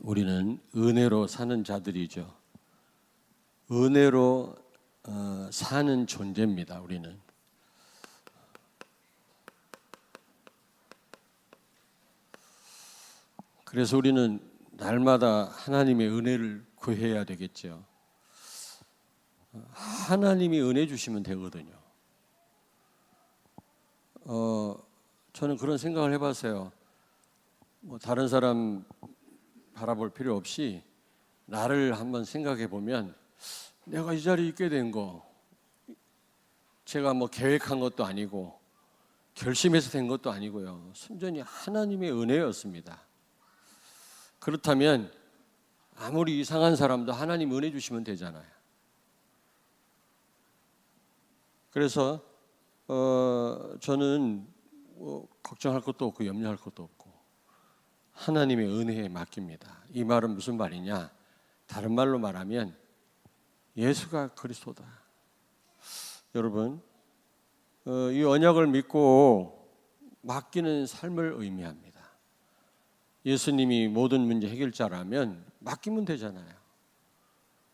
우리는 은혜로 사는 자들이죠. 은혜로 사는 존재입니다. 우리는. 그래서 우리는 날마다 하나님의 은혜를 구해야 되겠죠. 하나님이 은혜 주시면 되거든요. 저는 그런 생각을 해봤어요. 다른 사람 바라볼 필요 없이 나를 한번 생각해 보면 내가 이 자리에 있게 된 거 제가 계획한 것도 아니고 결심해서 된 것도 아니고요. 순전히 하나님의 은혜였습니다. 그렇다면 아무리 이상한 사람도 하나님 은혜 주시면 되잖아요. 그래서 저는 걱정할 것도 없고 염려할 것도 없고 하나님의 은혜에 맡깁니다. 이 말은 무슨 말이냐? 다른 말로 말하면 예수가 그리스도다. 여러분, 이 언약을 믿고 맡기는 삶을 의미합니다. 예수님이 모든 문제 해결자라면 맡기면 되잖아요.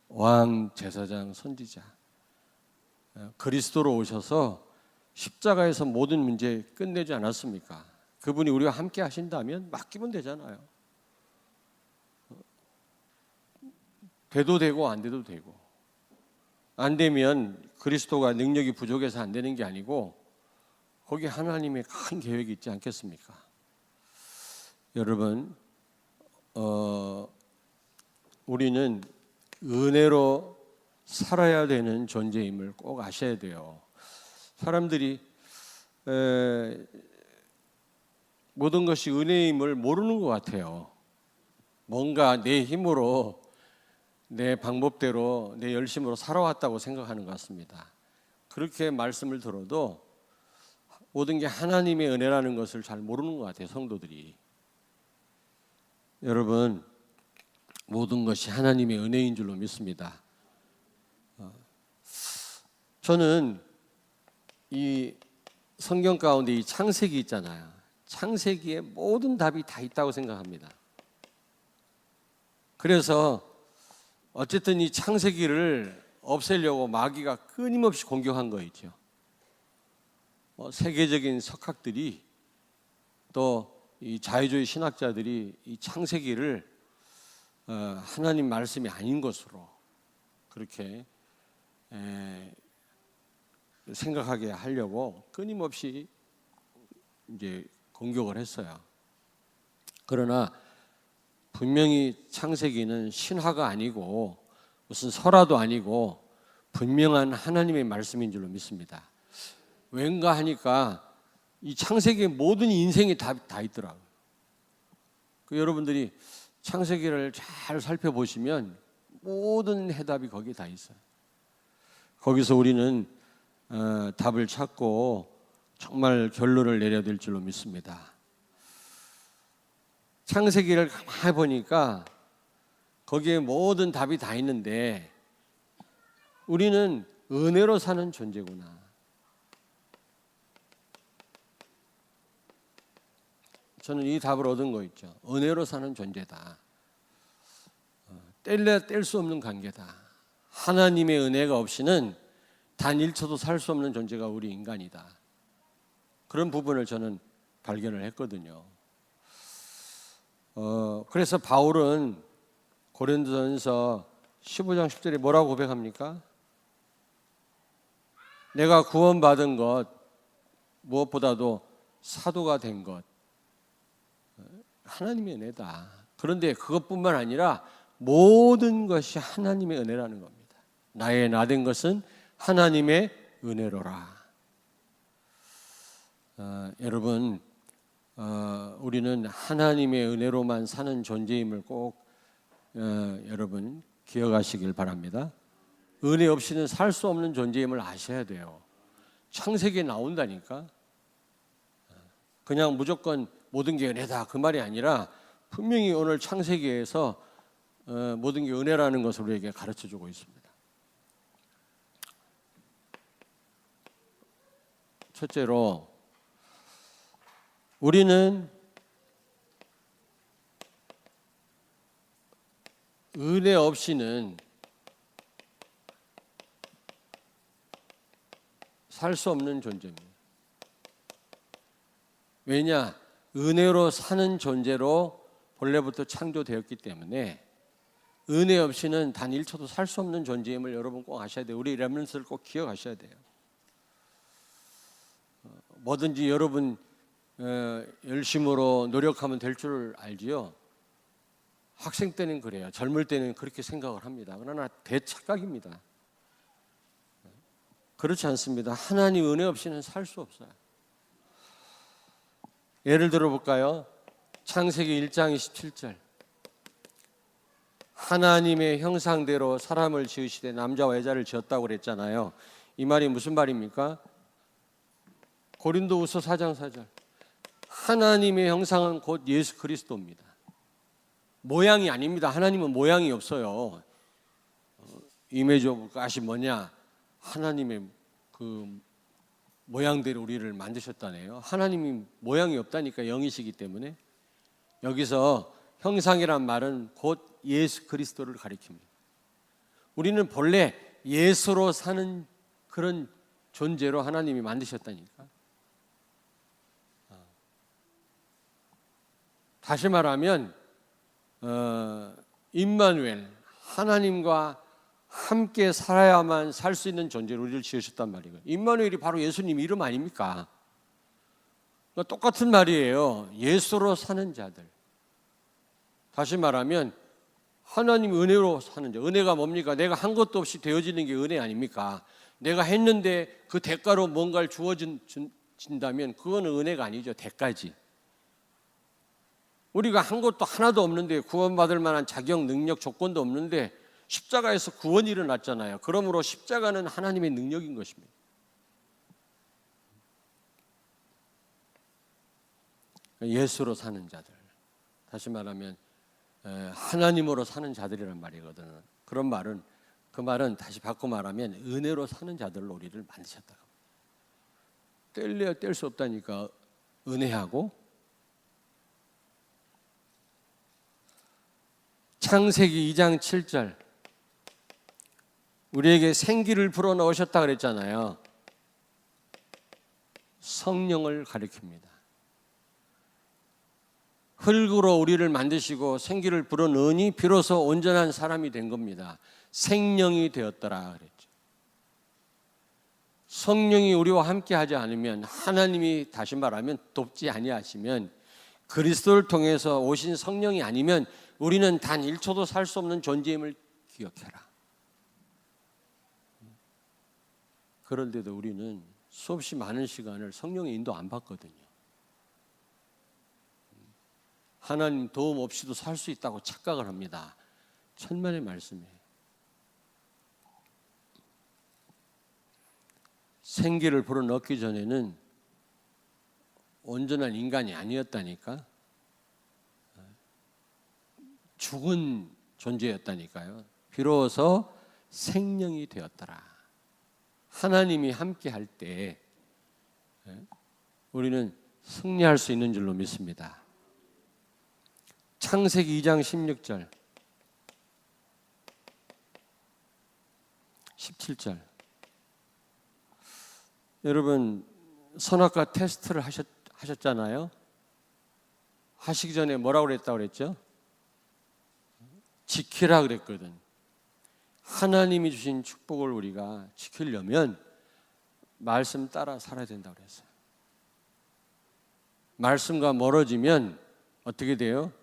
왕, 제사장, 선지자, 그리스도로 오셔서 십자가에서 모든 문제 끝내지 않았습니까? 그분이 우리와 함께 하신다면 맡기면 되잖아요. 돼도 되고 안 돼도 되고. 안 되면 그리스도가 능력이 부족해서 안 되는 게 아니고 거기에 하나님의 큰 계획이 있지 않겠습니까? 여러분, 우리는 은혜로 살아야 되는 존재임을 꼭 아셔야 돼요. 사람들이 모든 것이 은혜임을 모르는 것 같아요. 뭔가 내 힘으로, 내 방법대로, 내 열심으로 살아왔다고 생각하는 것 같습니다. 그렇게 말씀을 들어도 모든 게 하나님의 은혜라는 것을 잘 모르는 것 같아요, 성도들이. 여러분, 모든 것이 하나님의 은혜인 줄로 믿습니다. 저는 이 성경 가운데 이 창세기 있잖아요. 창세기에 모든 답이 다 있다고 생각합니다. 그래서 어쨌든 이 창세기를 없애려고 마귀가 끊임없이 공격한 거 있죠. 세계적인 석학들이 또 이 자유주의 신학자들이 이 창세기를 하나님 말씀이 아닌 것으로 그렇게 생각하게 하려고 끊임없이 이제 공격을 했어요. 그러나 분명히 창세기는 신화가 아니고 무슨 설화도 아니고 분명한 하나님의 말씀인 줄로 믿습니다. 왠가 하니까 이 창세기의 모든 인생이 다 있더라고요. 여러분들이 창세기를 잘 살펴보시면 모든 해답이 거기에 다 있어요. 거기서 우리는 답을 찾고 정말 결론을 내려야 될 줄로 믿습니다. 창세기를 가만히 보니까 거기에 모든 답이 다 있는데 우리는 은혜로 사는 존재구나. 저는 이 답을 얻은 거 있죠. 은혜로 사는 존재다. 뗄래야 뗄 수 없는 관계다. 하나님의 은혜가 없이는 단 1초도 살 수 없는 존재가 우리 인간이다. 그런 부분을 저는 발견을 했거든요. 그래서 바울은 고린도전서 15장 10절에 뭐라고 고백합니까? 내가 구원받은 것, 무엇보다도 사도가 된 것, 하나님의 은혜다. 그런데 그것뿐만 아니라 모든 것이 하나님의 은혜라는 겁니다. 나의 나 된 것은 하나님의 은혜로라. 여러분, 우리는 하나님의 은혜로만 사는 존재임을 꼭 여러분 기억하시길 바랍니다. 은혜 없이는 살 수 없는 존재임을 아셔야 돼요. 창세기에 나온다니까. 그냥 무조건 모든 게 은혜다 그 말이 아니라 분명히 오늘 창세기에서 모든 게 은혜라는 것을 우리에게 가르쳐주고 있습니다. 첫째로 우리는 은혜 없이는 살 수 없는 존재입니다. 왜냐? 은혜로 사는 존재로 본래부터 창조되었기 때문에 은혜 없이는 단 1초도 살 수 없는 존재임을 여러분 꼭 아셔야 돼요. 우리 렘넌트를 꼭 기억하셔야 돼요. 뭐든지 여러분 열심으로 노력하면 될 줄 알지요. 학생 때는 그래요. 젊을 때는 그렇게 생각을 합니다. 그러나 대착각입니다. 그렇지 않습니다. 하나님 은혜 없이는 살 수 없어요. 예를 들어 볼까요? 창세기 1장 27절. 하나님의 형상대로 사람을 지으시되 남자와 여자를 지었다고 그랬잖아요. 이 말이 무슨 말입니까? 고린도후서 4장 4절. 하나님의 형상은 곧 예수 그리스도입니다. 모양이 아닙니다. 하나님은 모양이 없어요. 이미지 오브 갓이 뭐냐? 하나님의 그 모양대로 우리를 만드셨다네요. 하나님이 모양이 없다니까, 영이시기 때문에. 여기서 형상이란 말은 곧 예수 그리스도를 가리킵니다. 우리는 본래 예수로 사는 그런 존재로 하나님이 만드셨다니까. 다시 말하면 임마누엘, 하나님과 함께 살아야만 살 수 있는 존재로 우리를 지으셨단 말이에요. 임마누엘이 바로 예수님 이름 아닙니까? 똑같은 말이에요. 예수로 사는 자들. 다시 말하면 하나님 은혜로 사는 자. 은혜가 뭡니까? 내가 한 것도 없이 되어지는 게 은혜 아닙니까? 내가 했는데 그 대가로 뭔가를 주어진다면 그거는 은혜가 아니죠. 대가지. 우리가 한 것도 하나도 없는데, 구원받을 만한 자격, 능력, 조건도 없는데 십자가에서 구원이 일어났잖아요. 그러므로 십자가는 하나님의 능력인 것입니다. 예수로 사는 자들, 다시 말하면 하나님으로 사는 자들이란 말이거든요. 그 말은 다시 바꿔 말하면 은혜로 사는 자들로 우리를 만드셨다고. 뗄래야 뗄 수 없다니까. 은혜하고 창세기 2장 7절. 우리에게 생기를 불어넣으셨다 그랬잖아요. 성령을 가리킵니다. 흙으로 우리를 만드시고 생기를 불어넣으니 비로소 온전한 사람이 된 겁니다. 생명이 되었더라 그랬죠. 성령이 우리와 함께 하지 않으면, 하나님이 다시 말하면 돕지 아니하시면, 그리스도를 통해서 오신 성령이 아니면 우리는 단 1초도 살 수 없는 존재임을 기억해라. 그런데도 우리는 수없이 많은 시간을 성령의 인도 안 받거든요. 하나님 도움 없이도 살 수 있다고 착각을 합니다. 천만의 말씀이에요. 생기를 불어넣기 전에는 온전한 인간이 아니었다니까. 죽은 존재였다니까요. 비로소 생명이 되었더라. 하나님이 함께 할 때 우리는 승리할 수 있는 줄로 믿습니다. 창세기 2장 16절 17절. 여러분 선악과 테스트를 하셨잖아요. 하시기 전에 뭐라고 그랬다고 그랬죠? 지키라 그랬거든. 하나님이 주신 축복을 우리가 지키려면 말씀 따라 살아야 된다고 그랬어요. 말씀과 멀어지면 어떻게 돼요?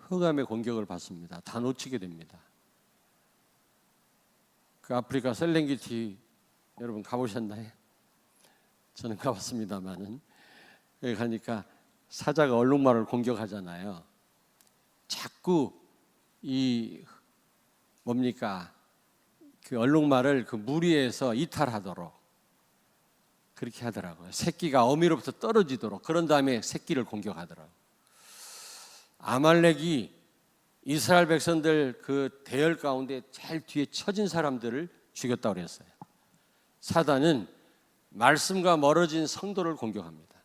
흑암의 공격을 받습니다. 다 놓치게 됩니다. 그 아프리카 셀렌게티 여러분 가보셨나요? 저는 가봤습니다만은 여기 가니까 사자가 얼룩말을 공격하잖아요. 자꾸 이 뭡니까? 그 얼룩말을 그 무리에서 이탈하도록 그렇게 하더라고요. 새끼가 어미로부터 떨어지도록. 그런 다음에 새끼를 공격하더라고요. 아말렉이 이스라엘 백성들 그 대열 가운데 제일 뒤에 처진 사람들을 죽였다고 그랬어요. 사단은 말씀과 멀어진 성도를 공격합니다.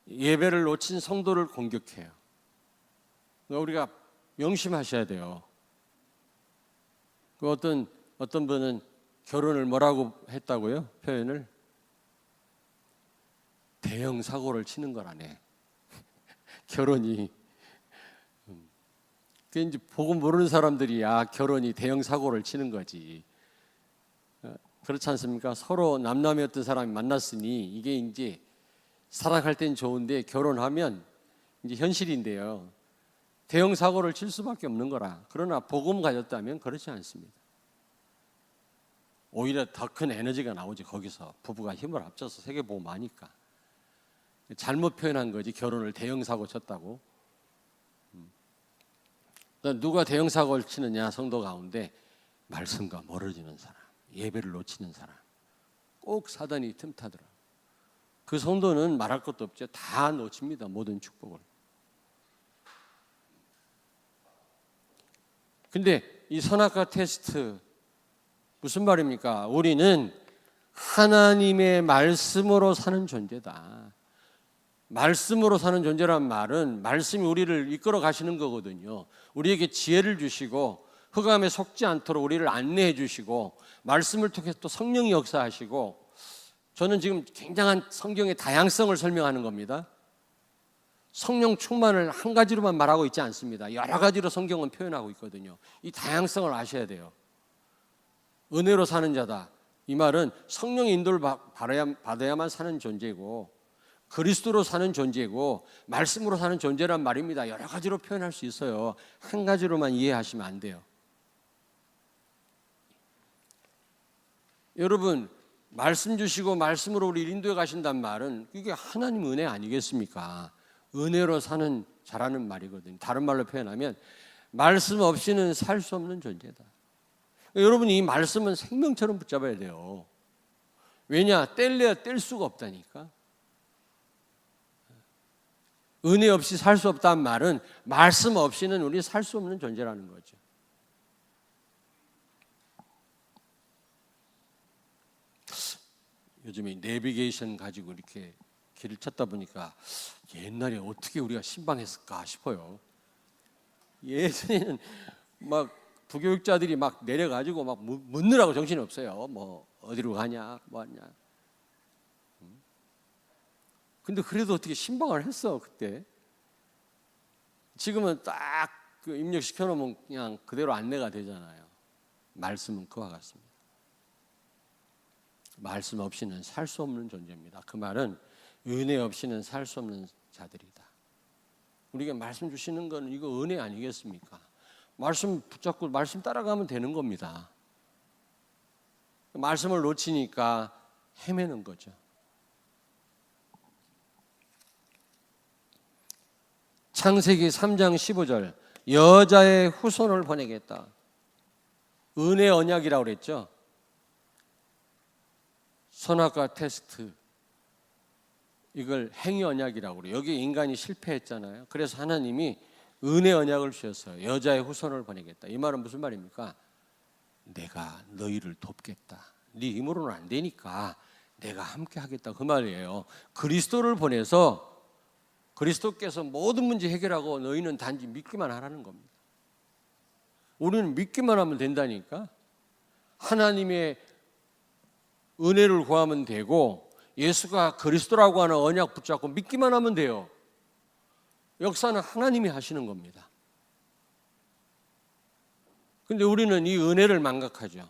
예배를 놓친 성도를 공격해요. 우리가 명심하셔야 돼요. 그 어떤 분은 결혼을 뭐라고 했다고요? 표현을 대형 사고를 치는 거라네. 결혼이. 그 이제 복음 모르는 사람들이 결혼이 대형 사고를 치는 거지. 그렇지 않습니까? 서로 남남이었던 사람이 만났으니 이게 이제 사랑할 땐 좋은데 결혼하면 이제 현실인데요. 대형 사고를 칠 수밖에 없는 거라. 그러나 복음 가졌다면 그렇지 않습니다. 오히려 더 큰 에너지가 나오지. 거기서 부부가 힘을 합쳐서 세계복음 하니까. 잘못 표현한 거지. 결혼을 대형 사고 쳤다고. 누가 대형 사고를 치느냐? 성도 가운데 말씀과 멀어지는 사람, 예배를 놓치는 사람, 꼭 사단이 틈타더라. 그 성도는 말할 것도 없죠. 다 놓칩니다. 모든 축복을. 근데 이 선악과 테스트 무슨 말입니까? 우리는 하나님의 말씀으로 사는 존재다. 말씀으로 사는 존재란 말은 말씀이 우리를 이끌어 가시는 거거든요. 우리에게 지혜를 주시고 흑암에 속지 않도록 우리를 안내해 주시고 말씀을 통해서 또 성령이 역사하시고, 저는 지금 굉장한 성경의 다양성을 설명하는 겁니다. 성령 충만을 한 가지로만 말하고 있지 않습니다. 여러 가지로 성경은 표현하고 있거든요. 이 다양성을 아셔야 돼요. 은혜로 사는 자다. 이 말은 성령의 인도를 받아야만 사는 존재고, 그리스도로 사는 존재고, 말씀으로 사는 존재란 말입니다. 여러 가지로 표현할 수 있어요. 한 가지로만 이해하시면 안 돼요. 여러분, 말씀 주시고 말씀으로 우리 인도해 가신단 말은 이게 하나님 은혜 아니겠습니까? 은혜로 사는 자라는 말이거든요. 다른 말로 표현하면 말씀 없이는 살 수 없는 존재다. 여러분, 이 말씀은 생명처럼 붙잡아야 돼요. 왜냐? 뗄래야 뗄 수가 없다니까. 은혜 없이 살 수 없다는 말은 말씀 없이는 우리 살 수 없는 존재라는 거죠. 요즘에 내비게이션 가지고 이렇게 길을 찾다 보니까 옛날에 어떻게 우리가 신방했을까 싶어요. 예전에는 막 부교육자들이 막 내려가지고 막 묻느라고 정신이 없어요. 뭐 어디로 가냐, 뭐 하냐. 근데 그래도 어떻게 신방을 했어 그때. 지금은 딱 그 입력시켜 놓으면 그냥 그대로 안내가 되잖아요. 말씀은 그와 같습니다. 말씀 없이는 살 수 없는 존재입니다. 그 말은 은혜 없이는 살 수 없는 자들이다. 우리에게 말씀 주시는 건 이거 은혜 아니겠습니까? 말씀 붙잡고 말씀 따라가면 되는 겁니다. 말씀을 놓치니까 헤매는 거죠. 창세기 3장 15절, 여자의 후손을 보내겠다. 은혜 언약이라고 그랬죠. 선악과 테스트, 이걸 행위 언약이라고 그래요. 여기 인간이 실패했잖아요. 그래서 하나님이 은혜 언약을 주셨어요. 여자의 후손을 보내겠다. 이 말은 무슨 말입니까? 내가 너희를 돕겠다. 네 힘으로는 안 되니까 내가 함께 하겠다, 그 말이에요. 그리스도를 보내서 그리스도께서 모든 문제 해결하고 너희는 단지 믿기만 하라는 겁니다. 우리는 믿기만 하면 된다니까. 하나님의 은혜를 구하면 되고, 예수가 그리스도라고 하는 언약 붙잡고 믿기만 하면 돼요. 역사는 하나님이 하시는 겁니다. 근데 우리는 이 은혜를 망각하죠.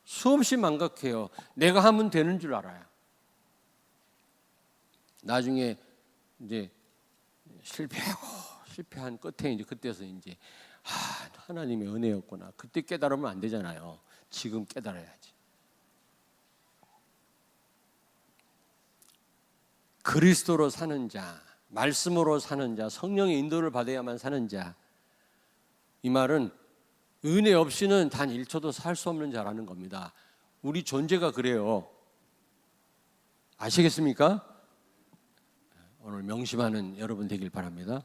수없이 망각해요. 내가 하면 되는 줄 알아요. 나중에 이제 실패한 끝에 이제 그때서 이제 하나님의 은혜였구나. 그때 깨달으면 안 되잖아요. 지금 깨달아야지. 그리스도로 사는 자, 말씀으로 사는 자, 성령의 인도를 받아야만 사는 자, 이 말은 은혜 없이는 단 1초도 살 수 없는 자라는 겁니다. 우리 존재가 그래요. 아시겠습니까? 오늘 명심하는 여러분 되길 바랍니다.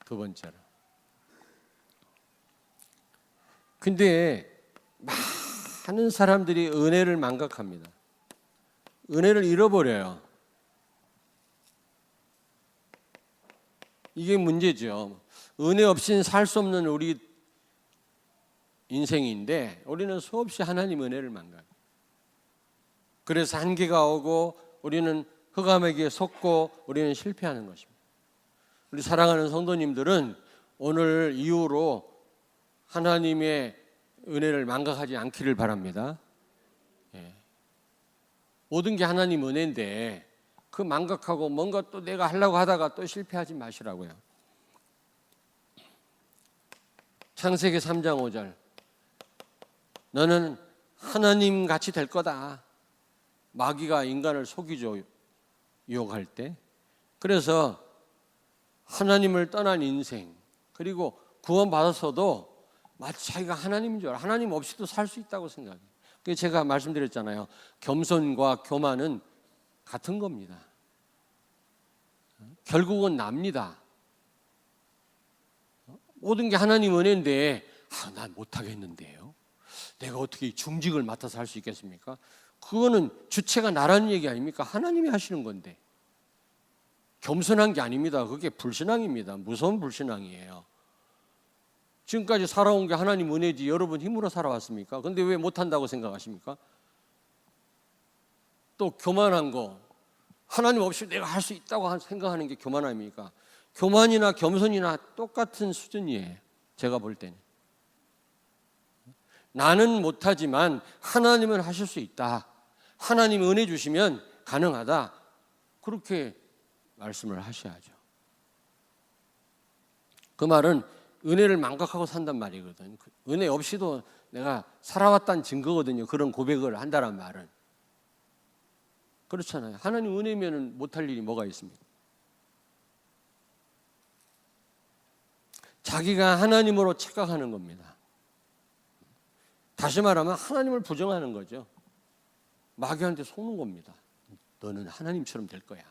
두 번째로, 근데 많은 사람들이 은혜를 망각합니다. 은혜를 잃어버려요. 이게 문제죠. 은혜 없이는 살 수 없는 우리 인생인데 우리는 수없이 하나님 은혜를 망가요. 그래서 한계가 오고 우리는 흑암에게 속고 우리는 실패하는 것입니다. 우리 사랑하는 성도님들은 오늘 이후로 하나님의 은혜를 망각하지 않기를 바랍니다. 모든 게 하나님 은혜인데 그 망각하고 뭔가 또 내가 하려고 하다가 또 실패하지 마시라고요. 창세기 3장 5절 너는 하나님 같이 될 거다. 마귀가 인간을 속이죠. 유혹할 때. 그래서 하나님을 떠난 인생 그리고 구원받았어도 마치 자기가 하나님인 줄 알아. 하나님 없이도 살 수 있다고 생각해요. 그래서 제가 말씀드렸잖아요. 겸손과 교만은 같은 겁니다. 결국은 납니다. 모든 게 하나님 은혜인데 난 못하겠는데요. 내가 어떻게 중직을 맡아서 할 수 있겠습니까? 그거는 주체가 나라는 얘기 아닙니까? 하나님이 하시는 건데. 겸손한 게 아닙니다. 그게 불신앙입니다. 무서운 불신앙이에요. 지금까지 살아온 게 하나님 은혜지 여러분 힘으로 살아왔습니까? 근데 왜 못한다고 생각하십니까? 또 교만한 거 하나님 없이 내가 할 수 있다고 생각하는 게 교만함입니까? 교만이나 겸손이나 똑같은 수준이에요. 제가 볼 때는. 나는 못하지만 하나님은 하실 수 있다. 하나님 은혜 주시면 가능하다. 그렇게 말씀을 하셔야죠. 그 말은 은혜를 망각하고 산단 말이거든요. 은혜 없이도 내가 살아왔다는 증거거든요. 그런 고백을 한다는 말은. 그렇잖아요. 하나님 은혜면 못할 일이 뭐가 있습니까? 자기가 하나님으로 착각하는 겁니다. 다시 말하면 하나님을 부정하는 거죠. 마귀한테 속는 겁니다. 너는 하나님처럼 될 거야.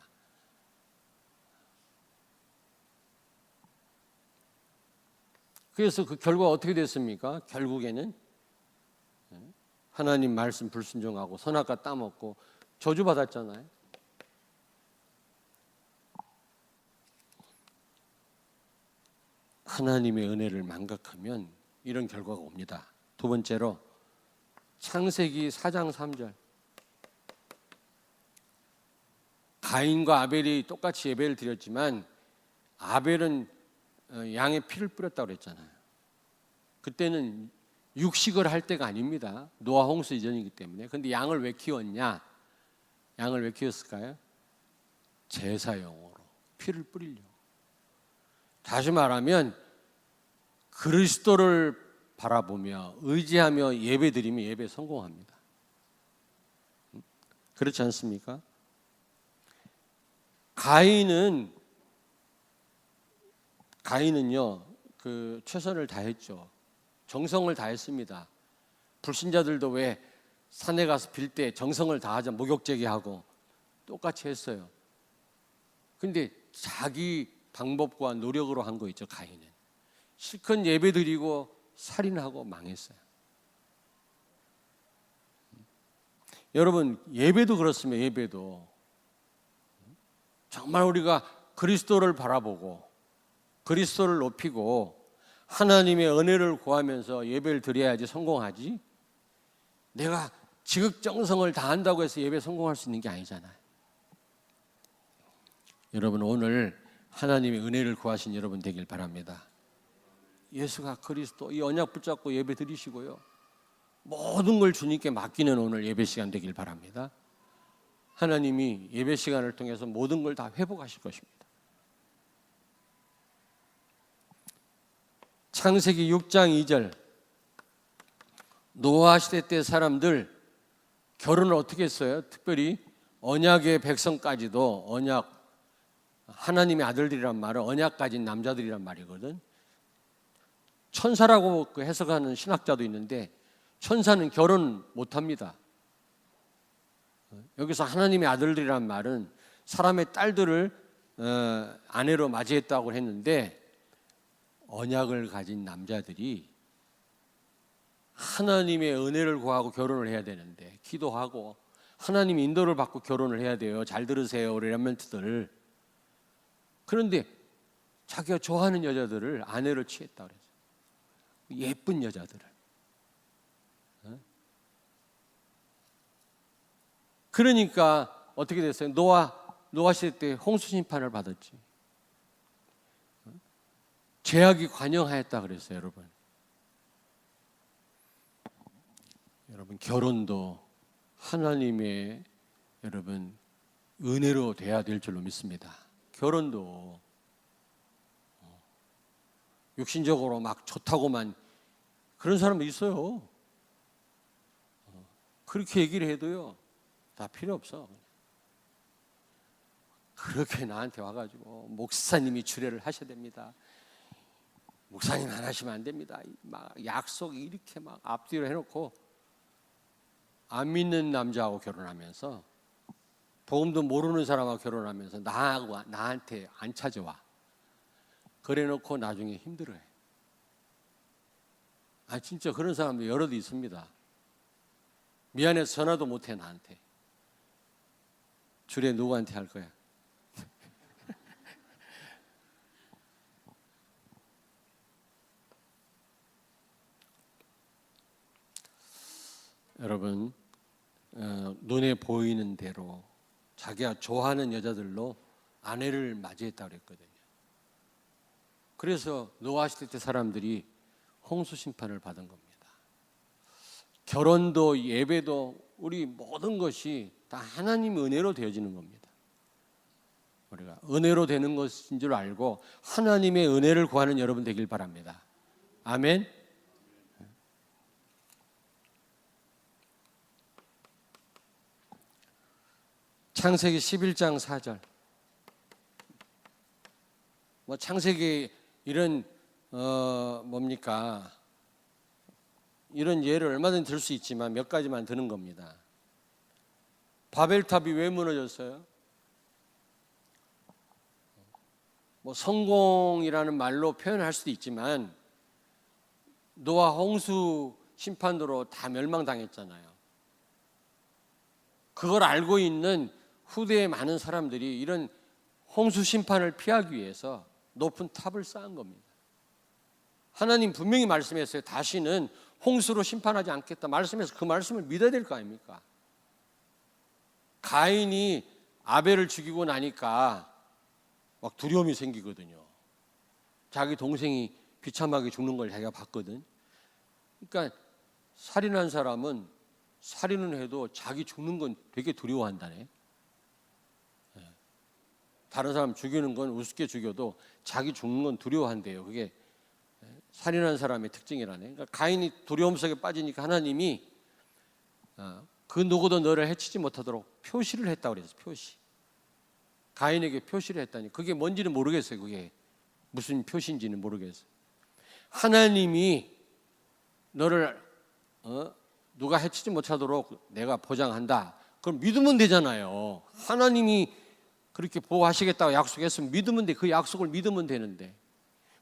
그래서 그 결과가 어떻게 됐습니까? 결국에는 하나님 말씀 불순종하고 선악과 따먹고 저주받았잖아요. 하나님의 은혜를 망각하면 이런 결과가 옵니다. 두 번째로 창세기 4장 3절 가인과 아벨이 똑같이 예배를 드렸지만 아벨은 양의 피를 뿌렸다고 그랬잖아요. 그때는 육식을 할 때가 아닙니다. 노아 홍수 이전이기 때문에. 근데 양을 왜 키웠냐? 양을 왜 키웠을까요? 제사용으로 피를 뿌리려고. 다시 말하면 그리스도를 바라보며 의지하며 예배드리면 예배 성공합니다. 그렇지 않습니까? 가인은요 그 최선을 다했죠. 정성을 다했습니다. 불신자들도 왜 산에 가서 빌 때 정성을 다하자 목욕제기하고 똑같이 했어요. 근데 자기 방법과 노력으로 한 거 있죠. 가인은 실컷 예배드리고 살인하고 망했어요. 여러분 예배도 그렇습니다. 예배도 정말 우리가 그리스도를 바라보고 그리스도를 높이고 하나님의 은혜를 구하면서 예배를 드려야지 성공하지. 내가 지극정성을 다한다고 해서 예배 성공할 수 있는 게 아니잖아요. 여러분 오늘 하나님의 은혜를 구하신 여러분 되길 바랍니다. 예수가 그리스도 이 언약 붙잡고 예배 드리시고요. 모든 걸 주님께 맡기는 오늘 예배 시간 되길 바랍니다. 하나님이 예배 시간을 통해서 모든 걸 다 회복하실 것입니다. 창세기 6장 2절 노아 시대 때 사람들 결혼을 어떻게 했어요? 특별히 언약의 백성까지도 언약 하나님의 아들들이란 말은 언약 가진 남자들이란 말이거든. 천사라고 해석하는 신학자도 있는데 천사는 결혼 못합니다. 여기서 하나님의 아들들이란 말은 사람의 딸들을 아내로 맞이했다고 했는데 언약을 가진 남자들이 하나님의 은혜를 구하고 결혼을 해야 되는데 기도하고 하나님의 인도를 받고 결혼을 해야 돼요. 잘 들으세요 우리 렘넌트들. 그런데 자기가 좋아하는 여자들을 아내로 취했다 그랬어요. 예쁜 여자들을. 그러니까 어떻게 됐어요? 노아 시대 때 홍수 심판을 받았지. 죄악이 관영하였다 그랬어요, 여러분. 여러분, 결혼도 하나님의 여러분 은혜로 돼야 될 줄로 믿습니다. 결혼도 육신적으로 막 좋다고만 그런 사람도 있어요. 그렇게 얘기를 해도요, 다 필요 없어. 그렇게 나한테 와가지고 목사님이 주례를 하셔야 됩니다. 목사님 안 하시면 안 됩니다. 막 약속 이렇게 막 앞뒤로 해놓고 안 믿는 남자하고 결혼하면서 복음도 모르는 사람하고 결혼하면서 나한테 안 찾아와. 그래놓고 나중에 힘들어해. 진짜 그런 사람도 여럿 있습니다. 미안해서 전화도 못해 나한테. 주례 누구한테 할 거야? 여러분, 눈에 보이는 대로 자기가 좋아하는 여자들로 아내를 맞이했다고 그랬거든요. 그래서 노아 시대 때 사람들이 홍수 심판을 받은 겁니다. 결혼도 예배도 우리 모든 것이 다 하나님 은혜로 되어지는 겁니다. 우리가 은혜로 되는 것인 줄 알고 하나님의 은혜를 구하는 여러분 되길 바랍니다. 아멘. 창세기 11장 4절. 창세기 이런 뭡니까? 이런 예를 얼마든지 들 수 있지만 몇 가지만 드는 겁니다. 바벨탑이 왜 무너졌어요? 성공이라는 말로 표현할 수도 있지만 노아 홍수 심판으로 다 멸망당했잖아요. 그걸 알고 있는 후대의 많은 사람들이 이런 홍수 심판을 피하기 위해서 높은 탑을 쌓은 겁니다. 하나님 분명히 말씀했어요. 다시는 홍수로 심판하지 않겠다 말씀해서 그 말씀을 믿어야 될 거 아닙니까? 가인이 아벨을 죽이고 나니까 막 두려움이 생기거든요. 자기 동생이 비참하게 죽는 걸 자기가 봤거든. 그러니까 살인한 사람은 살인은 해도 자기 죽는 건 되게 두려워한다네. 다른 사람 죽이는 건 우습게 죽여도 자기 죽는 건 두려워한대요. 그게 살인한 사람의 특징이라네. 그러니까 가인이 두려움 속에 빠지니까 하나님이 그 누구도 너를 해치지 못하도록 표시를 했다고 그랬어요. 표시. 가인에게 표시를 했다니. 그게 뭔지는 모르겠어요. 그게 무슨 표시인지는 모르겠어요. 하나님이 너를 누가 해치지 못하도록 내가 보장한다. 그럼 믿으면 되잖아요. 하나님이 그렇게 보호하시겠다고 약속했으면 믿으면 돼. 그 약속을 믿으면 되는데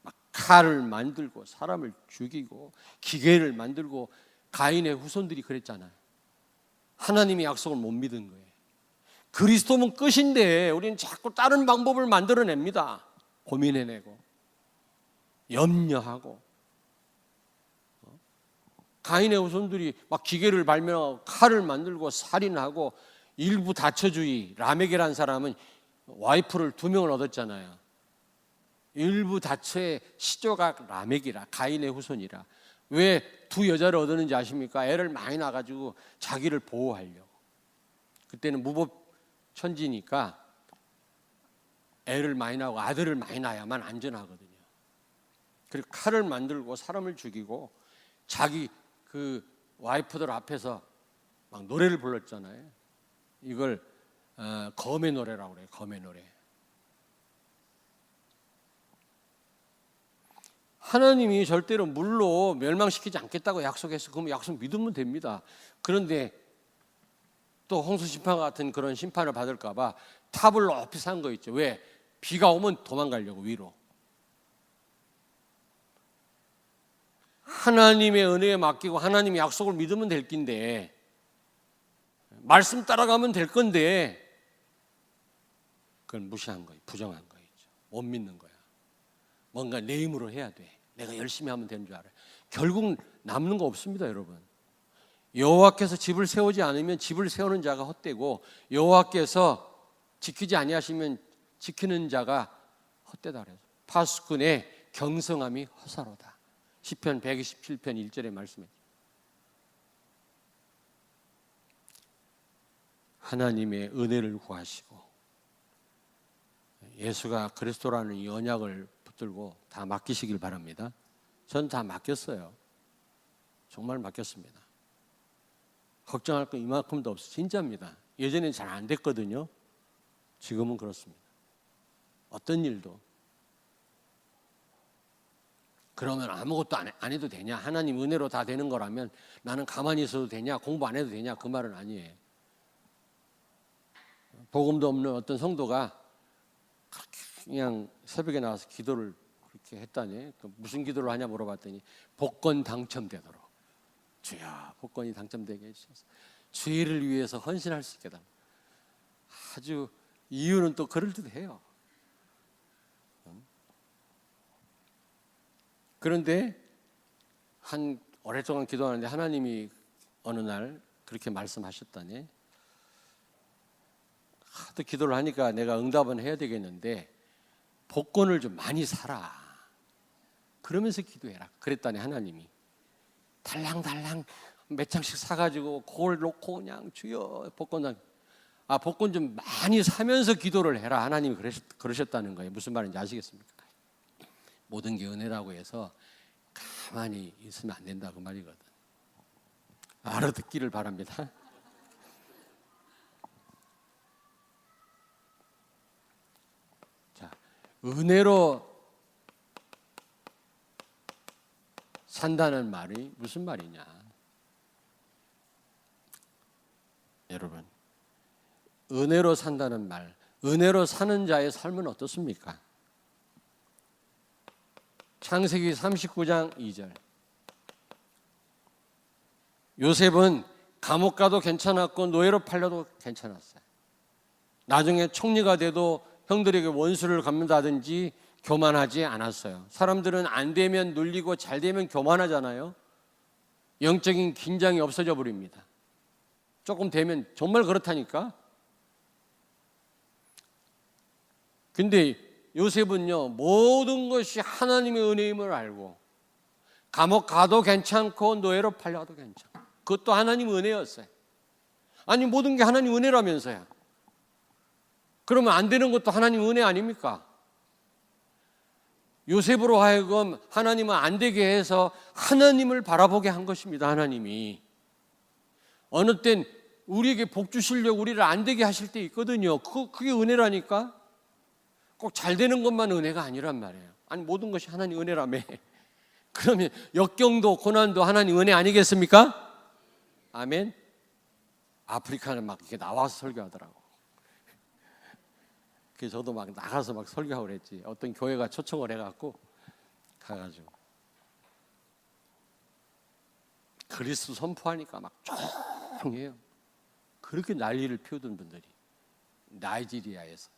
막 칼을 만들고 사람을 죽이고 기계를 만들고 가인의 후손들이 그랬잖아요. 하나님의 약속을 못 믿은 거예요. 그리스도면 끝인데 우리는 자꾸 다른 방법을 만들어냅니다. 고민해내고 염려하고. 가인의 후손들이 막 기계를 발명하고 칼을 만들고 살인하고 일부 다처주의. 라멕이라는 사람은 와이프를 2명을 얻었잖아요. 일부 다처의 시조가 라멕이라, 가인의 후손이라. 왜 2 여자를 얻었는지 아십니까? 애를 많이 낳아가지고 자기를 보호하려고. 그때는 무법 천지니까 애를 많이 낳고 아들을 많이 낳아야만 안전하거든요. 그리고 칼을 만들고 사람을 죽이고 자기 그 와이프들 앞에서 막 노래를 불렀잖아요. 이걸 검의 노래라고 그래요. 검의 노래. 하나님이 절대로 물로 멸망시키지 않겠다고 약속해서 그럼 약속 믿으면 됩니다. 그런데 또 홍수 심판 같은 그런 심판을 받을까 봐 탑을 높이 산 거 있죠. 왜? 비가 오면 도망가려고 위로. 하나님의 은혜에 맡기고 하나님의 약속을 믿으면 될 낀데 말씀 따라가면 될 건데 그걸 무시한 거예요. 부정한 거죠. 못 믿는 거야. 뭔가 내 힘으로 해야 돼. 내가 열심히 하면 되는 줄 알아요. 결국 남는 거 없습니다, 여러분. 여호와께서 집을 세우지 않으면 집을 세우는 자가 헛되고 여호와께서 지키지 아니하시면 지키는 자가 헛되다 그래요. 파수꾼의 경성함이 허사로다. 시편 127편 1절의 말씀에 하나님의 은혜를 구하시고 예수가 그리스도라는 이 언약을 붙들고 다 맡기시길 바랍니다. 전 다 맡겼어요. 정말 맡겼습니다. 걱정할 거 이만큼도 없어요. 진짜입니다. 예전엔 잘 안 됐거든요. 지금은 그렇습니다. 어떤 일도. 그러면 아무것도 안 해도 되냐? 하나님 은혜로 다 되는 거라면 나는 가만히 있어도 되냐? 공부 안 해도 되냐? 그 말은 아니에요. 복음도 없는 어떤 성도가 그냥 새벽에 나와서 기도를 그렇게 했다니, 무슨 기도를 하냐 물어봤더니 복권 당첨되도록 주여 복권이 당첨되게 해주셔서 주의를 위해서 헌신할 수 있게 다. 아주 이유는 또 그럴듯해요. 그런데 한 오랫동안 기도하는데 하나님이 어느 날 그렇게 말씀하셨다니, 하도 기도를 하니까 내가 응답은 해야 되겠는데 복권을 좀 많이 사라. 그러면서 기도해라. 그랬다니 하나님이. 달랑달랑 몇 장씩 사가지고 그걸 놓고 그냥 주여 복권 좀 많이 사면서 기도를 해라. 하나님이 그러셨다는 거예요. 무슨 말인지 아시겠습니까? 모든 게 은혜라고 해서 가만히 있으면 안 된다 그 말이거든. 알아듣기를 바랍니다. 자, 은혜로 산다는 말이 무슨 말이냐? 여러분, 은혜로 산다는 말, 은혜로 사는 자의 삶은 어떻습니까? 창세기 39장 2절. 요셉은 감옥 가도 괜찮았고 노예로 팔려도 괜찮았어요. 나중에 총리가 돼도 형들에게 원수를 갚는다든지 교만하지 않았어요. 사람들은 안 되면 눌리고 잘 되면 교만하잖아요. 영적인 긴장이 없어져 버립니다. 조금 되면 정말 그렇다니까. 근데 요셉은요, 모든 것이 하나님의 은혜임을 알고 감옥 가도 괜찮고 노예로 팔려도 괜찮고, 그것도 하나님 은혜였어요. 아니 모든 게 하나님 은혜라면서요. 그러면 안 되는 것도 하나님 은혜 아닙니까? 요셉으로 하여금 하나님은 안 되게 해서 하나님을 바라보게 한 것입니다. 하나님이 어느 땐 우리에게 복 주시려고 우리를 안 되게 하실 때 있거든요. 그게 은혜라니까. 꼭 잘 되는 것만 은혜가 아니란 말이에요. 아니 모든 것이 하나님 은혜라며. 그러면 역경도 고난도 하나님 은혜 아니겠습니까? 아멘. 아프리카는 막 이렇게 나와서 설교하더라고. 그래서 저도 막 나가서 막 설교하고 그랬지. 어떤 교회가 초청을 해갖고 가가지고 그리스도 선포하니까 막 조용해요. 그렇게 난리를 피우던 분들이 나이지리아에서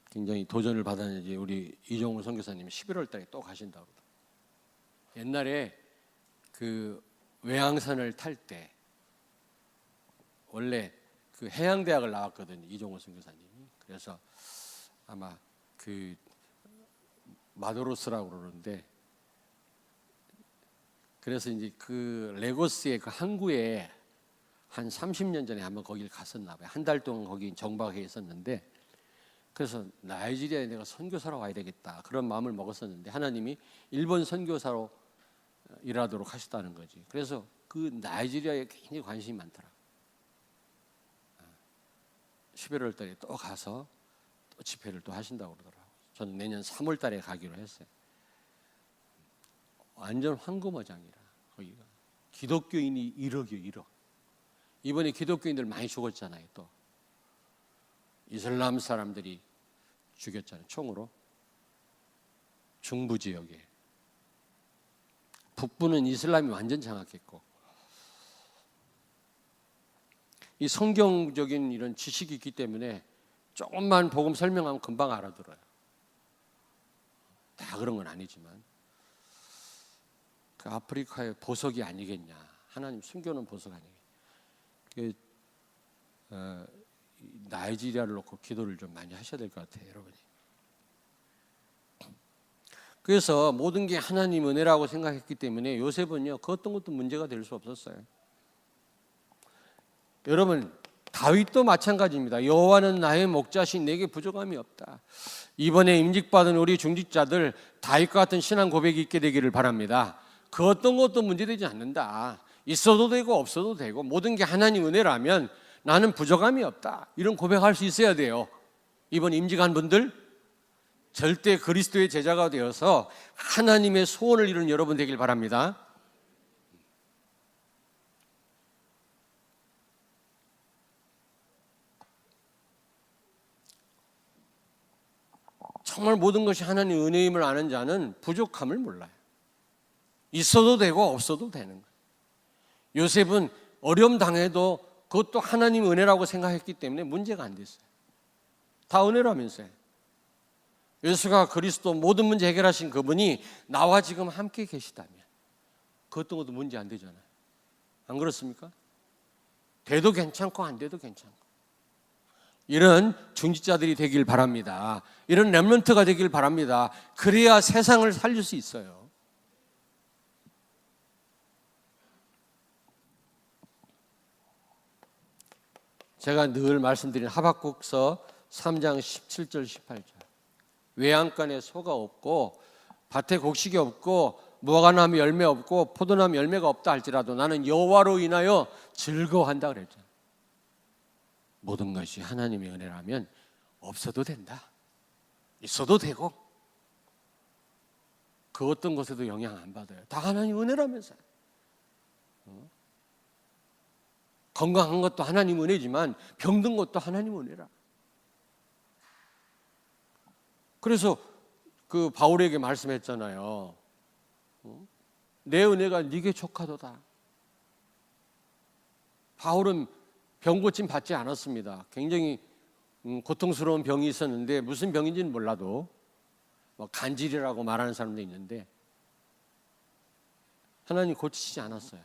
굉장히 도전을 받았는지 우리 이종훈 선교사님이 11월 달에 또 가신다고 그러더라고요. 옛날에 그 외항선을 탈 때 원래 그 해양대학을 나왔거든요. 이종훈 선교사님이. 그래서 아마 그 마도로스라고 그러는데, 그래서 이제 그 레고스의 그 항구에 한 30년 전에 한번 거기를 갔었나 봐요. 한 달 동안 거기 정박해 있었는데, 그래서 나이지리아에 내가 선교사로 와야 되겠다 그런 마음을 먹었었는데 하나님이 일본 선교사로 일하도록 하셨다는 거지. 그래서 그 나이지리아에 굉장히 관심이 많더라. 11월 달에 또 가서 또 집회를 또 하신다고 그러더라고요. 저는 내년 3월 달에 가기로 했어요. 완전 황금어장이라 거기가. 기독교인이 1억이요, 1억. 이번에 기독교인들 많이 죽었잖아요. 또 이슬람 사람들이 죽였잖아요. 총으로. 중부 지역에. 북부는 이슬람이 완전 장악했고, 이 성경적인 이런 지식이 있기 때문에 조금만 복음 설명하면 금방 알아들어요. 다 그런 건 아니지만 그 아프리카의 보석이 아니겠냐. 하나님 숨겨놓은 보석 아니겠냐. 나이지리아를 놓고 기도를 좀 많이 하셔야 될 것 같아요, 여러분이. 그래서 모든 게 하나님 은혜라고 생각했기 때문에 요셉은요, 그 어떤 것도 문제가 될 수 없었어요. 여러분, 다윗도 마찬가지입니다. 여호와는 나의 목자신 내게 부족함이 없다. 이번에 임직받은 우리 중직자들 다윗과 같은 신앙 고백이 있게 되기를 바랍니다. 그 어떤 것도 문제되지 않는다. 있어도 되고 없어도 되고 모든 게 하나님 은혜라면 나는 부족함이 없다. 이런 고백할 수 있어야 돼요. 이번 임직한 분들 절대 그리스도의 제자가 되어서 하나님의 소원을 이루는 여러분 되길 바랍니다. 정말 모든 것이 하나님의 은혜임을 아는 자는 부족함을 몰라요. 있어도 되고 없어도 되는 거예요. 요셉은 어려움 당해도 그것도 하나님 은혜라고 생각했기 때문에 문제가 안 됐어요. 다 은혜라면서요. 예수가 그리스도 모든 문제 해결하신 그분이 나와 지금 함께 계시다면 그 어떤 것도 문제 안 되잖아요. 안 그렇습니까? 돼도 괜찮고 안 돼도 괜찮고. 이런 중직자들이 되길 바랍니다. 이런 렘넌트가 되길 바랍니다. 그래야 세상을 살릴 수 있어요. 제가 늘 말씀드린 하박국서 3장 17절 18절. 외양간에 소가 없고 밭에 곡식이 없고 무화과나무 열매 없고 포도나무 열매가 없다 할지라도 나는 여호와로 인하여 즐거워한다 그랬죠. 모든 것이 하나님의 은혜라면 없어도 된다. 있어도 되고 그 어떤 것에도 영향 안 받아요. 다 하나님 은혜라면서요. 건강한 것도 하나님 은혜지만 병든 것도 하나님 은혜라. 그래서 그 바울에게 말씀했잖아요. 내 은혜가 네게 족하도다. 바울은 병고침 받지 않았습니다. 굉장히 고통스러운 병이 있었는데 무슨 병인지는 몰라도 뭐 간질이라고 말하는 사람도 있는데 하나님 고치지 않았어요.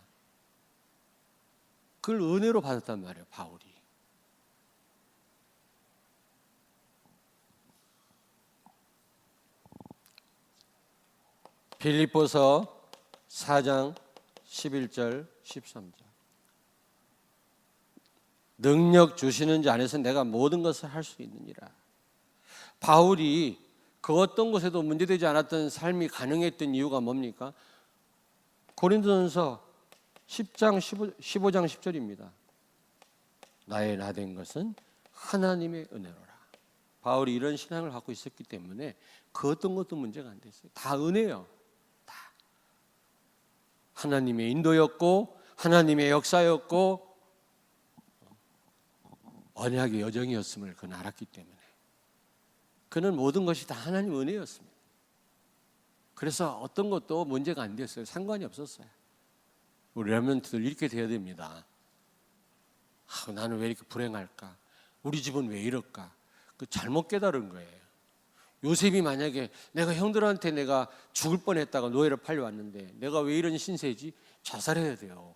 그걸 은혜로 받았단 말이에요, 바울이. 빌립보서 4장 11절 13절. 능력 주시는 자 안에서 내가 모든 것을 할 수 있느니라. 바울이 그 어떤 것에도 문제되지 않았던 삶이 가능했던 이유가 뭡니까? 고린도전서 10장 15장 10절입니다. 나의 나된 것은 하나님의 은혜로라. 바울이 이런 신앙을 갖고 있었기 때문에 그 어떤 것도 문제가 안 됐어요. 다 은혜요. 다 하나님의 인도였고 하나님의 역사였고 언약의 여정이었음을 그는 알았기 때문에 그는 모든 것이 다 하나님 은혜였습니다. 그래서 어떤 것도 문제가 안 됐어요. 상관이 없었어요. 우리 렘넌트들 이렇게 돼야 됩니다. 나는 왜 이렇게 불행할까? 우리 집은 왜 이럴까? 그 잘못 깨달은 거예요. 요셉이 만약에 내가 형들한테 내가 죽을 뻔했다가 노예로 팔려왔는데 내가 왜 이런 신세지? 자살해야 돼요.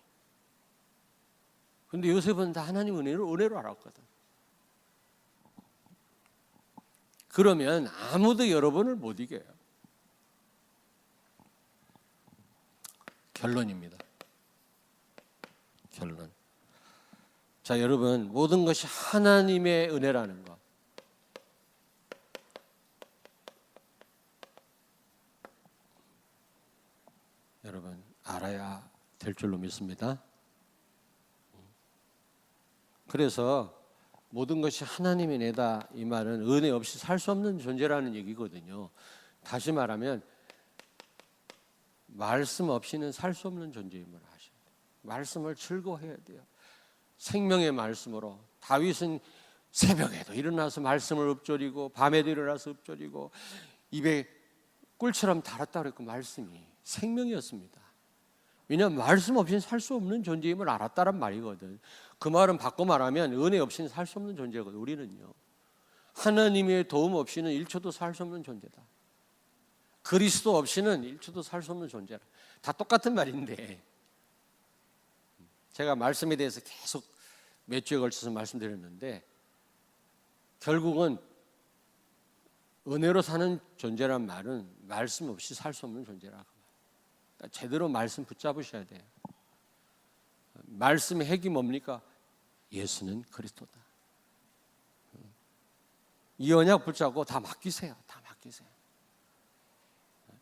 근데 요셉은 다 하나님 은혜로 알았거든. 그러면 아무도 여러분을 못 이겨요. 결론입니다. 결론. 자, 여러분, 모든 것이 하나님의 은혜라는 것. 여러분, 알아야 될 줄로 믿습니다. 그래서 모든 것이 하나님의 은혜다 이 말은 은혜 없이 살 수 없는 존재라는 얘기거든요. 다시 말하면 말씀 없이는 살 수 없는 존재임을 아셔야 돼요. 말씀을 즐거워해야 돼요. 생명의 말씀으로 다윗은 새벽에도 일어나서 말씀을 읊조리고 밤에도 일어나서 읊조리고 입에 꿀처럼 달았다 그랬고 말씀이 생명이었습니다. 왜냐하면 말씀 없이는 살 수 없는 존재임을 알았다란 말이거든. 그 말은 바꿔 말하면 은혜 없이는 살 수 없는 존재거든. 우리는요. 하나님의 도움 없이는 1초도 살 수 없는 존재다. 그리스도 없이는 1초도 살 수 없는 존재다. 다 똑같은 말인데, 제가 말씀에 대해서 계속 몇 주에 걸쳐서 말씀드렸는데, 결국은 은혜로 사는 존재란 말은 말씀 없이 살 수 없는 존재라. 그러니까 제대로 말씀 붙잡으셔야 돼요. 말씀의 핵이 뭡니까? 예수는 그리스도다. 이 언약 붙잡고 다 맡기세요. 다 맡기세요.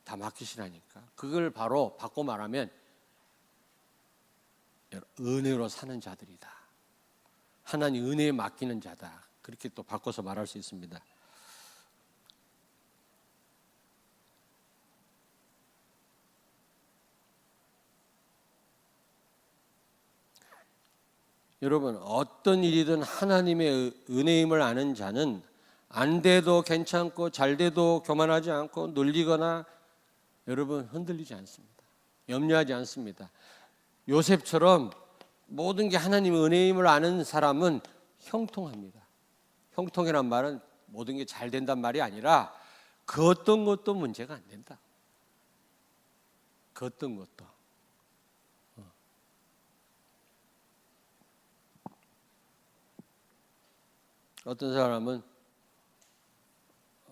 다 맡기시라니까. 그걸 바로 바꿔 말하면 은혜로 사는 자들이다. 하나님 은혜에 맡기는 자다. 그렇게 또 바꿔서 말할 수 있습니다. 여러분, 어떤 일이든 하나님의 은혜임을 아는 자는 안 돼도 괜찮고 잘 돼도 교만하지 않고 놀리거나 여러분 흔들리지 않습니다. 염려하지 않습니다. 요셉처럼 모든 게 하나님의 은혜임을 아는 사람은 형통합니다. 형통이란 말은 모든 게 잘 된단 말이 아니라 그 어떤 것도 문제가 안 된다. 그 어떤 것도. 어떤 사람은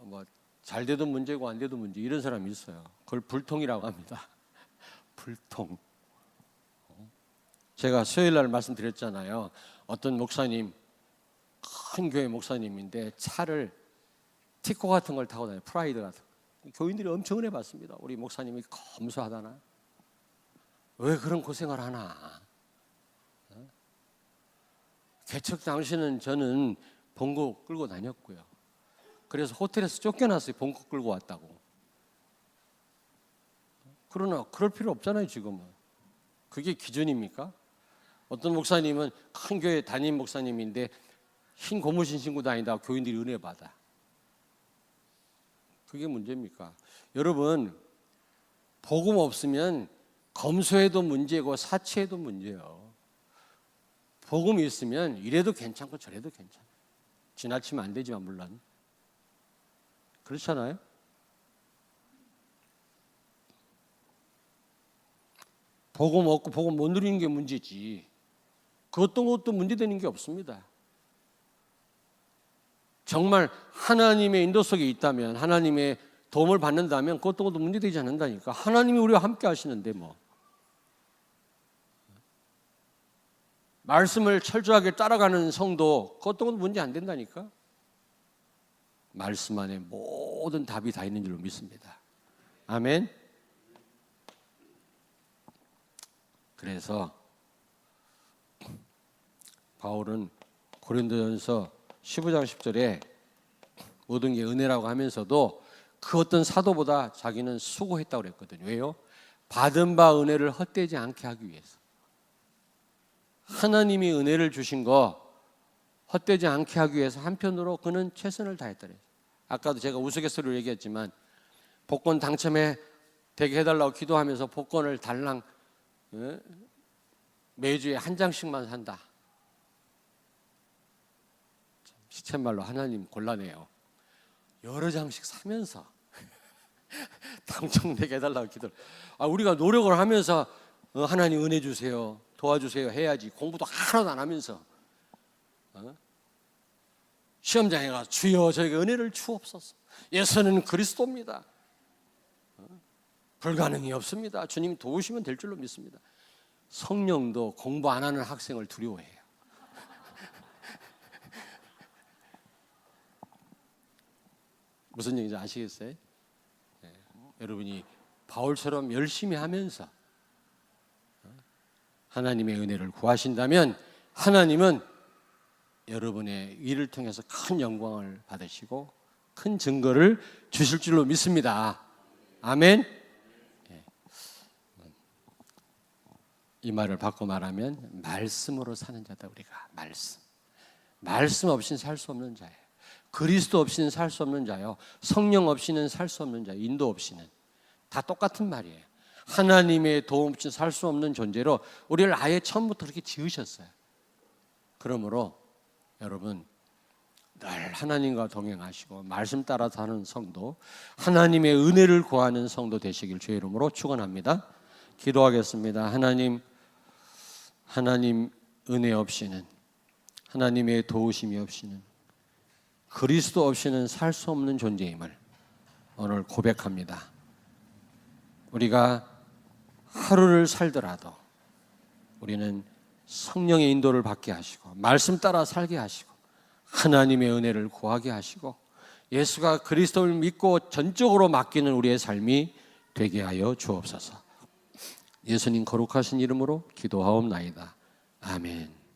뭐 잘 돼도 문제고 안 돼도 문제, 이런 사람이 있어요. 그걸 불통이라고 합니다. 불통. 제가 수요일 날 말씀드렸잖아요. 어떤 목사님, 큰 교회 목사님인데 차를 티코 같은 걸 타고 다녀요. 프라이드 같은 거. 교인들이 엄청 은혜 받습니다. 우리 목사님이 검소하다나? 왜 그런 고생을 하나? 개척 당시는 저는 봉고 끌고 다녔고요. 그래서 호텔에서 쫓겨났어요. 봉고 끌고 왔다고. 그러나 그럴 필요 없잖아요. 지금은. 그게 기준입니까? 어떤 목사님은 큰 교회 담임 목사님인데 흰 고무신 신고 다니다가 교인들이 은혜 받아. 그게 문제입니까? 여러분, 복음 없으면 검소해도 문제고 사치해도 문제예요. 복음이 있으면 이래도 괜찮고 저래도 괜찮아요. 지나치면 안 되지만 물론. 그렇잖아요? 복음 없고 복음 못 누리는 게 문제지. 그 어떤 것도 문제되는 게 없습니다. 정말 하나님의 인도 속에 있다면, 하나님의 도움을 받는다면 그 어떤 것도 문제되지 않는다니까. 하나님이 우리와 함께 하시는데 뭐. 말씀을 철저하게 따라가는 성도 그 어떤 것도 문제 안 된다니까. 말씀 안에 모든 답이 다 있는 줄로 믿습니다. 아멘. 그래서 바울은 고린도전서 15장 10절에 모든 게 은혜라고 하면서도 그 어떤 사도보다 자기는 수고했다고 그랬거든요. 왜요? 받은 바 은혜를 헛되지 않게 하기 위해서. 하나님이 은혜를 주신 거 헛되지 않게 하기 위해서 한편으로 그는 최선을 다했더래요. 아까도 제가 우스갯소리로 얘기했지만 복권 당첨에 되게 해달라고 기도하면서 복권을 달랑 매주에 한 장씩만 산다. 시쳇말로 하나님 곤란해요. 여러 장씩 사면서 당첨되게 해달라고 기도를. 우리가 노력을 하면서 하나님 은혜 주세요, 도와주세요 해야지. 공부도 하나도 안 하면서 시험장에 가서 주여 저에게 은혜를 주옵소서. 예수는 그리스도입니다. 불가능이 없습니다. 주님 도우시면 될 줄로 믿습니다. 성령도 공부 안 하는 학생을 두려워해요. 무슨 얘기인지 아시겠어요? 네. 여러분이 바울처럼 열심히 하면서 하나님의 은혜를 구하신다면 하나님은 여러분의 일을 통해서 큰 영광을 받으시고 큰 증거를 주실 줄로 믿습니다. 아멘. 네. 이 말을 바꿔 말하면 말씀으로 사는 자다. 우리가 말씀 없이는 살 수 없는 자예요. 그리스도 없이는 살 수 없는 자요. 성령 없이는 살 수 없는 자예요. 인도 없이는. 다 똑같은 말이에요. 하나님의 도움 없이는 살 수 없는 존재로 우리를 아예 처음부터 그렇게 지으셨어요. 그러므로 여러분, 늘 하나님과 동행하시고 말씀 따라 사는 성도, 하나님의 은혜를 구하는 성도 되시길 주의 이름으로 축원합니다. 기도하겠습니다. 하나님 은혜 없이는, 하나님의 도우심이 없이는, 그리스도 없이는 살 수 없는 존재임을 오늘 고백합니다. 우리가 하루를 살더라도 우리는 성령의 인도를 받게 하시고 말씀 따라 살게 하시고 하나님의 은혜를 구하게 하시고 예수가 그리스도를 믿고 전적으로 맡기는 우리의 삶이 되게 하여 주옵소서. 예수님 거룩하신 이름으로 기도하옵나이다. 아멘.